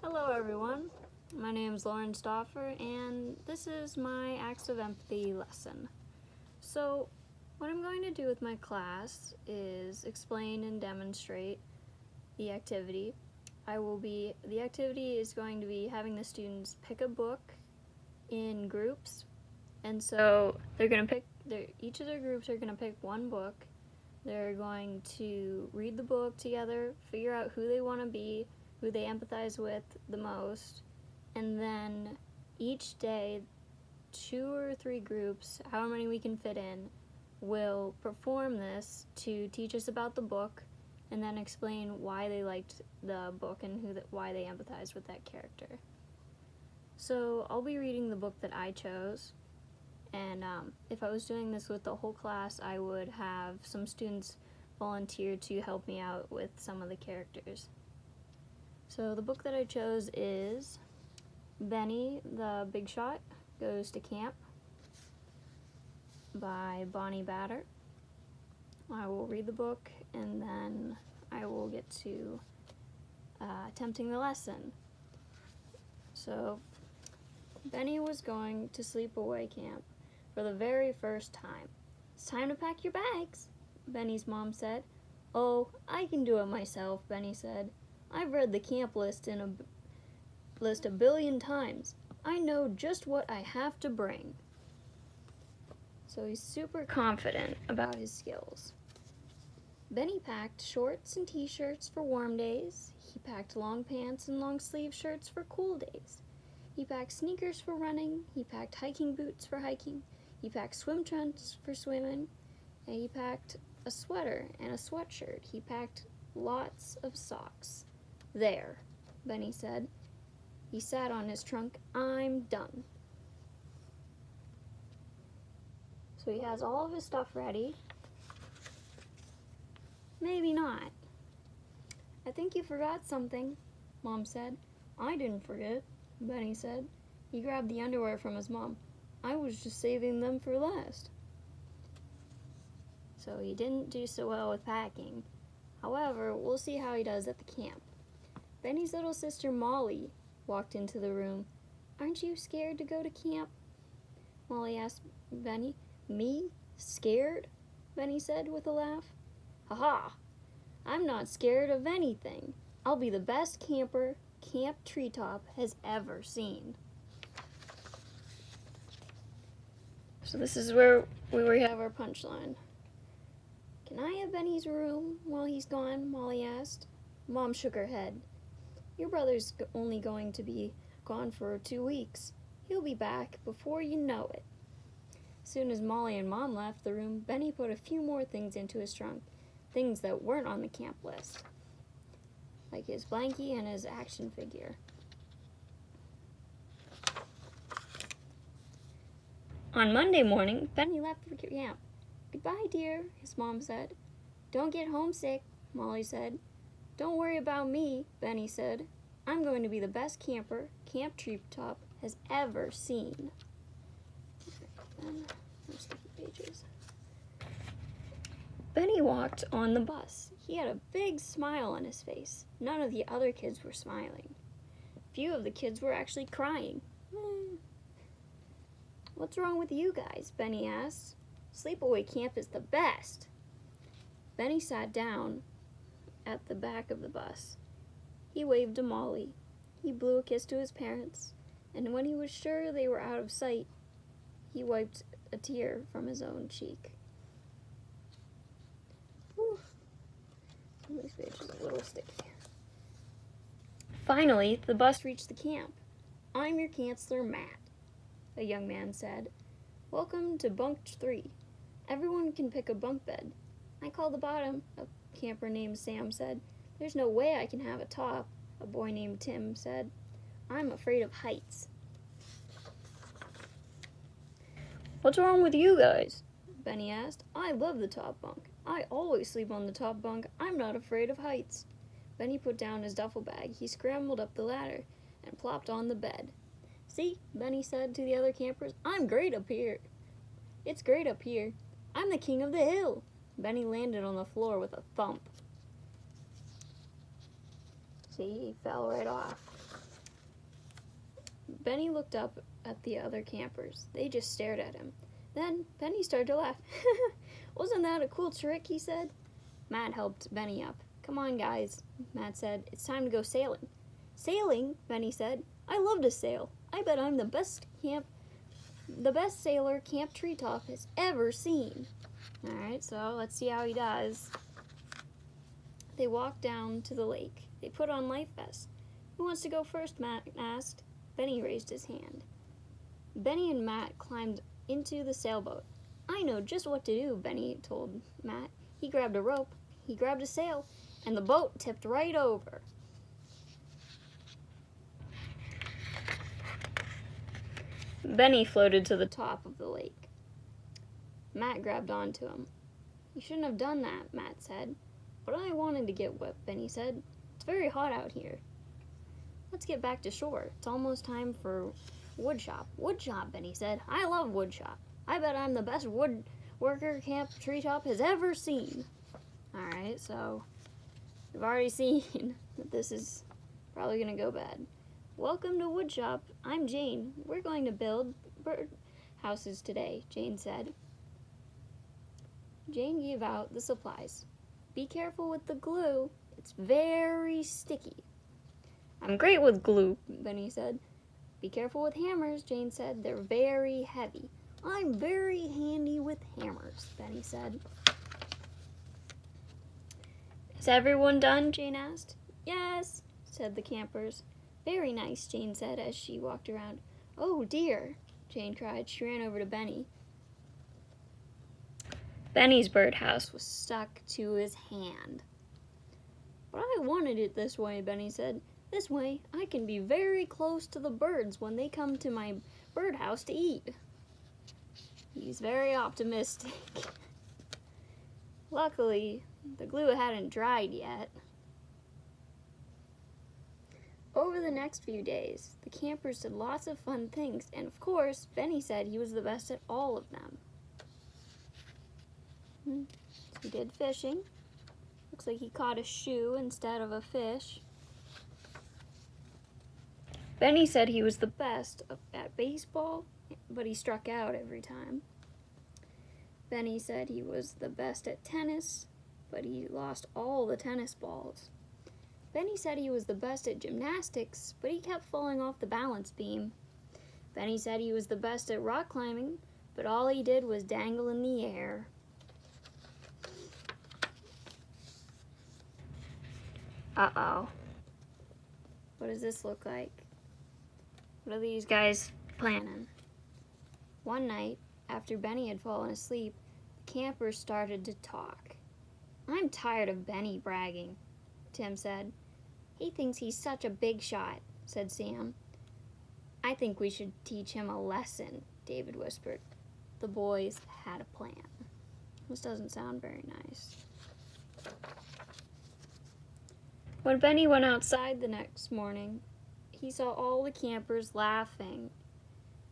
Hello everyone, my name is Stauffer and this is my Acts of Empathy lesson. So what I'm going to do with my class is explain and demonstrate the activity. The activity is going to be having the students pick a book in groups, and so each of their groups are going to pick one book. They're going to read the book together, figure out who they want to be, who they empathize with the most, and then each day 2 or 3 groups, however many we can fit in, will perform this to teach us about the book and then explain why they liked the book and why they empathize with that character. So I'll be reading the book that I chose, and if I was doing this with the whole class, I would have some students volunteer to help me out with some of the characters. So the book that I chose is Benny the Big Shot Goes to Camp by Bonnie Batter. I will read the book and then I will get to attempting the lesson. So Benny was going to sleepaway camp for the very first time. "It's time to pack your bags," Benny's mom said. "Oh, I can do it myself," Benny said. "I've read the camp list a billion times. I know just what I have to bring." So he's super confident about his skills. Benny packed shorts and t-shirts for warm days. He packed long pants and long sleeve shirts for cool days. He packed sneakers for running. He packed hiking boots for hiking. He packed swim trunks for swimming. And he packed a sweater and a sweatshirt. He packed lots of socks. "There," Benny said. He sat on his trunk. "I'm done." So he has all of his stuff ready. "Maybe not." "I think you forgot something," Mom said. "I didn't forget," Benny said. He grabbed the underwear from his mom. "I was just saving them for last." So he didn't do so well with packing. However, we'll see how he does at the camp. Benny's little sister Molly walked into the room. "Aren't you scared to go to camp?" Molly asked Benny. "Me? Scared?" Benny said with a laugh. "Ha-ha! I'm not scared of anything. I'll be the best camper Camp Treetop has ever seen." So this is where we have our punchline. "Can I have Benny's room while he's gone?" Molly asked. Mom shook her head. "Your brother's only going to be gone for 2 weeks. He'll be back before you know it." As soon as Molly and Mom left the room, Benny put a few more things into his trunk, things that weren't on the camp list, like his blankie and his action figure. On Monday morning, Benny left for camp. "Goodbye, dear," his mom said. "Don't get homesick," Molly said. "Don't worry about me," Benny said. "I'm going to be the best camper Camp Treetop has ever seen." Pages. Benny walked on the bus. He had a big smile on his face. None of the other kids were smiling. Few of the kids were actually crying. "What's wrong with you guys?" Benny asked. "Sleepaway camp is the best." Benny sat down at the back of the bus. He waved to Molly. He blew a kiss to his parents, and when he was sure they were out of sight, he wiped a tear from his own cheek. This page is a little sticky. Finally, the bus reached the camp. "I'm your counselor, Matt," a young man said. "Welcome to bunk 3. Everyone can pick a bunk bed." "I call the bottom," a camper named Sam said. "There's no way I can have a top," a boy named Tim said. "I'm afraid of heights." "What's wrong with you guys?" Benny asked. "I love the top bunk. I always sleep on the top bunk. I'm not afraid of heights." Benny put down his duffel bag. He scrambled up the ladder and plopped on the bed. "See," Benny said to the other campers, "I'm great up here. It's great up here. I'm the king of the hill." Benny landed on the floor with a thump. See, he fell right off. Benny looked up at the other campers. They just stared at him. Then Benny started to laugh. "Wasn't that a cool trick?" he said. Matt helped Benny up. "Come on, guys," Matt said. "It's time to go sailing." "Sailing?" Benny said. "I love to sail. I bet I'm the best sailor Camp Treetop has ever seen." Alright, so let's see how he does. They walked down to the lake. They put on life vests. "Who wants to go first?" Matt asked. Benny raised his hand. Benny and Matt climbed into the sailboat. "I know just what to do," Benny told Matt. He grabbed a rope, he grabbed a sail, and the boat tipped right over. Benny floated to the top of the lake. Matt grabbed onto him. "You shouldn't have done that," Matt said. "But I wanted to get wet," Benny said. "It's very hot out here." "Let's get back to shore. It's almost time for woodshop." "Woodshop," Benny said. "I love woodshop. I bet I'm the best woodworker Camp Treetop has ever seen." Alright, so we've already seen that this is probably going to go bad. "Welcome to woodshop. I'm Jane. We're going to build bird houses today," Jane said. Jane gave out the supplies. "Be careful with the glue. It's very sticky." "I'm great with glue," Benny said. "Be careful with hammers," Jane said. "They're very heavy." "I'm very handy with hammers," Benny said. "Is everyone done?" Jane asked. "Yes," said the campers. "Very nice," Jane said as she walked around. "Oh dear," Jane cried. She ran over to Benny. Benny's birdhouse was stuck to his hand. "But I wanted it this way," Benny said. "This way I can be very close to the birds when they come to my birdhouse to eat." He's very optimistic. Luckily, the glue hadn't dried yet. Over the next few days, the campers did lots of fun things, and of course, Benny said he was the best at all of them. He did fishing. Looks like he caught a shoe instead of a fish. Benny said he was the best at baseball, but he struck out every time. Benny said he was the best at tennis, but he lost all the tennis balls. Benny said he was the best at gymnastics, but he kept falling off the balance beam. Benny said he was the best at rock climbing, but all he did was dangle in the air. Uh-oh. What does this look like? What are these guys planning? One night, after Benny had fallen asleep, the campers started to talk. "I'm tired of Benny bragging," Tim said. "He thinks he's such a big shot," said Sam. "I think we should teach him a lesson," David whispered. The boys had a plan. This doesn't sound very nice. When Benny went outside the next morning, he saw all the campers laughing.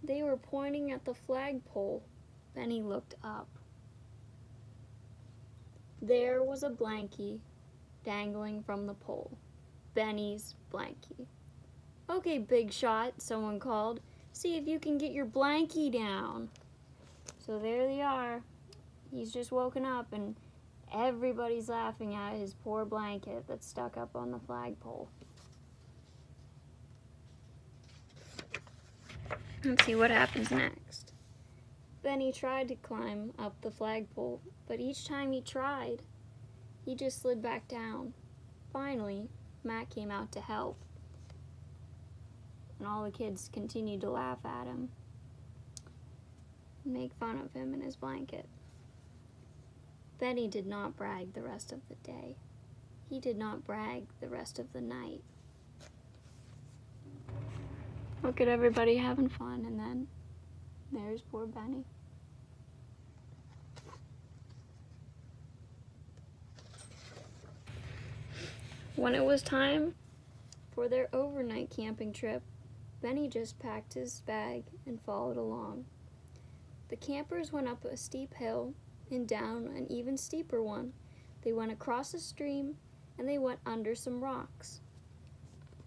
They were pointing at the flagpole. Benny looked up. There was a blankie dangling from the pole. Benny's blankie. "Okay, big shot," someone called. "See if you can get your blankie down." So there they are. He's just woken up and everybody's laughing at his poor blanket that's stuck up on the flagpole. Let's see what happens next. Benny tried to climb up the flagpole, but each time he tried, he just slid back down. Finally, Matt came out to help, and all the kids continued to laugh at him and make fun of him and his blanket. Benny did not brag the rest of the day. He did not brag the rest of the night. Look at everybody having fun, and then there's poor Benny. When it was time for their overnight camping trip, Benny just packed his bag and followed along. The campers went up a steep hill and down an even steeper one. They went across a stream and they went under some rocks.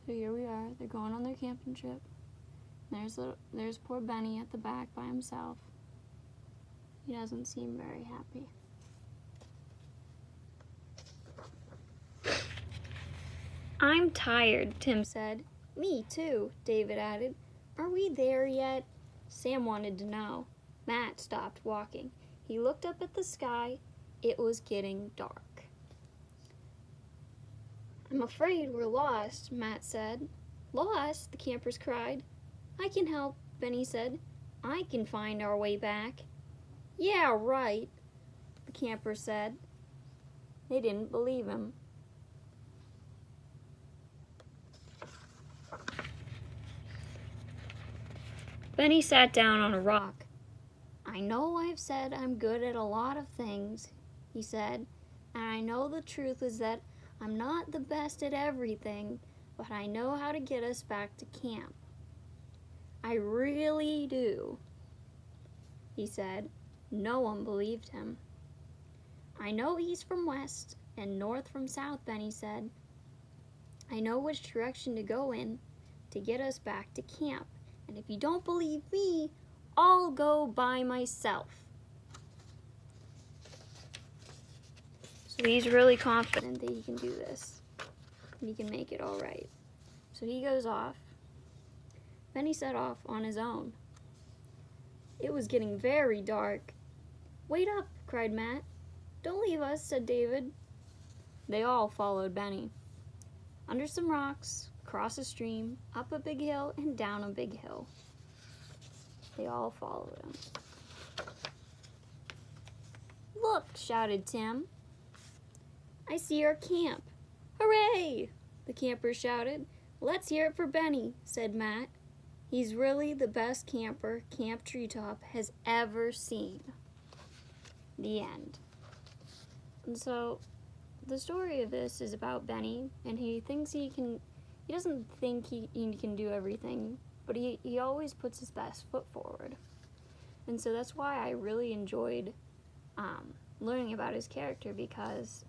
So here we are. They're going on their camping trip. There's poor Benny at the back by himself. He doesn't seem very happy. I'm tired, Tim said. Me too, David added. Are we there yet? Sam wanted to know. Matt stopped walking. He looked up at the sky. It was getting dark. I'm afraid we're lost, Matt said. Lost? The campers cried. I can help, Benny said. I can find our way back. Yeah, right, the campers said. They didn't believe him. Benny sat down on a rock. I know I've said I'm good at a lot of things, he said, and I know the truth is that I'm not the best at everything, but I know how to get us back to camp. I really do, he said. No one believed him. I know east from west and north from south, Benny said. I know which direction to go in to get us back to camp. And if you don't believe me, I'll go by myself. So he's really confident that he can do this. And he can make it all right. So he goes off. Benny set off on his own. It was getting very dark. Wait up, cried Matt. Don't leave us, said David. They all followed Benny. Under some rocks, across a stream, up a big hill, and down a big hill. They all followed him. Look, shouted Tim. I see our camp. Hooray! The campers shouted. Let's hear it for Benny, said Matt. He's really the best camper Camp Treetop has ever seen. The end. And so, the story of this is about Benny, and he doesn't think he can do everything, but he always puts his best foot forward. And so that's why I really enjoyed learning about his character, because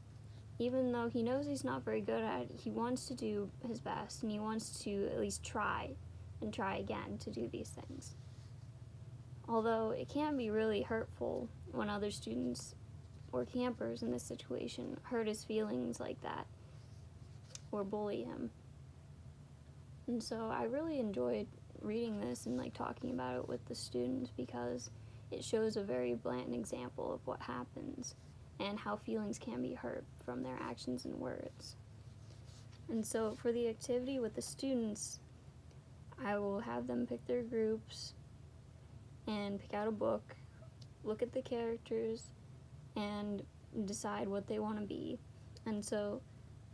even though he knows he's not very good at it, he wants to do his best, and he wants to at least try and try again to do these things. Although it can be really hurtful when other students or campers in this situation hurt his feelings like that or bully him. And so I really enjoyed reading this and talking about it with the students, because it shows a very blatant example of what happens and how feelings can be hurt from their actions and words. And so for the activity with the students, I will have them pick their groups and pick out a book, look at the characters, and decide what they want to be. And so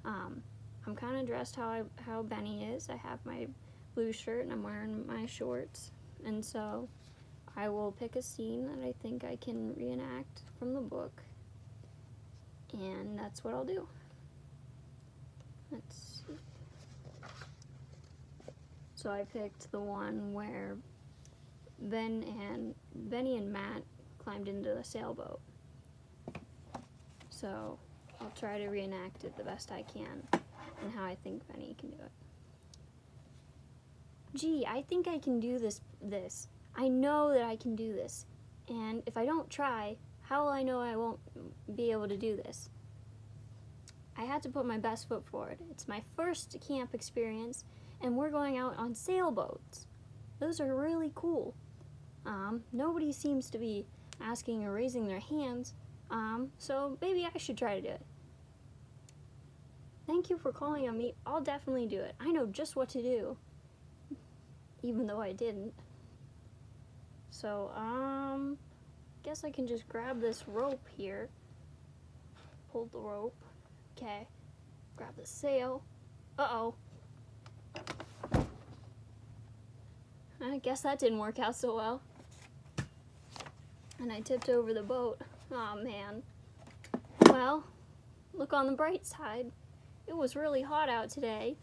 I'm kind of dressed how Benny is. I have my blue shirt and I'm wearing my shorts. And so I will pick a scene that I think I can reenact from the book, and that's what I'll do. Let's see. So I picked the one where Benny and Matt climbed into the sailboat. So I'll try to reenact it the best I can and how I think Benny can do it. Gee, I think I can do this. I know that I can do this. And if I don't try, how will I know I won't be able to do this? I had to put my best foot forward. It's my first camp experience, and we're going out on sailboats. Those are really cool. Nobody seems to be asking or raising their hands, so maybe I should try to do it. Thank you for calling on me. I'll definitely do it. I know just what to do, even though I didn't. So, guess I can just grab this rope here. Hold the rope. Okay. Grab the sail. Uh-oh. I guess that didn't work out so well. And I tipped over the boat. Aw, man. Well, look on the bright side. It was really hot out today.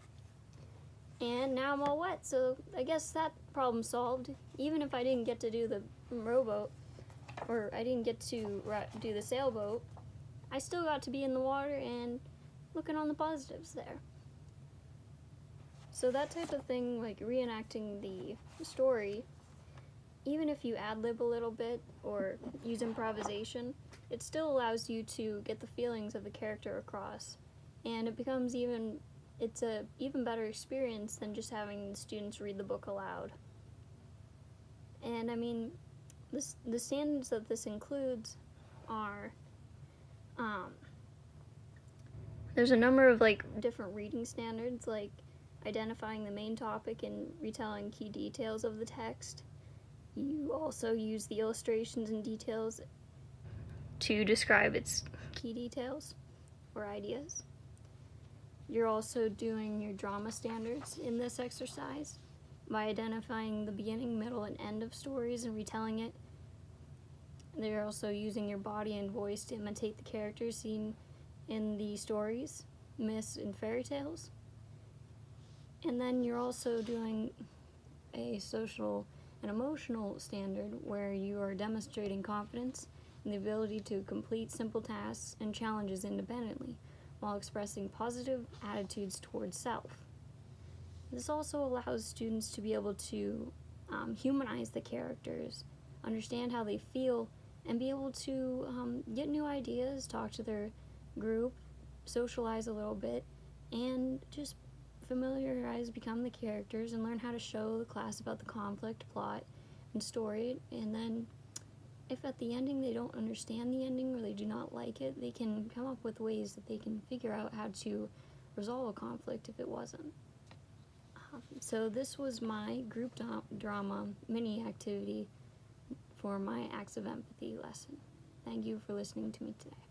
And now I'm all wet, so I guess that problem solved. Even if I didn't get to do the rowboat, or I didn't get to do the sailboat, I still got to be in the water and looking on the positives there. So that type of thing, like reenacting the story, even if you ad-lib a little bit or use improvisation, it still allows you to get the feelings of the character across. And it becomes it's a even better experience than just having the students read the book aloud. And I mean, the standards that this includes are, there's a number of like different reading standards, like identifying the main topic and retelling key details of the text. You also use the illustrations and details to describe its key details or ideas. You're also doing your drama standards in this exercise by identifying the beginning, middle, and end of stories and retelling it. They're also using your body and voice to imitate the characters seen in the stories, myths, and fairy tales. And then you're also doing a social and emotional standard where you are demonstrating confidence and the ability to complete simple tasks and challenges independently while expressing positive attitudes towards self. This also allows students to be able to humanize the characters, understand how they feel, and be able to get new ideas, talk to their group, socialize a little bit, and just become the characters and learn how to show the class about the conflict, plot, and story. And then if at the ending they don't understand the ending or they do not like it, they can come up with ways that they can figure out how to resolve a conflict if it wasn't. So this was my group drama mini activity for my Acts of Empathy lesson. Thank you for listening to me today.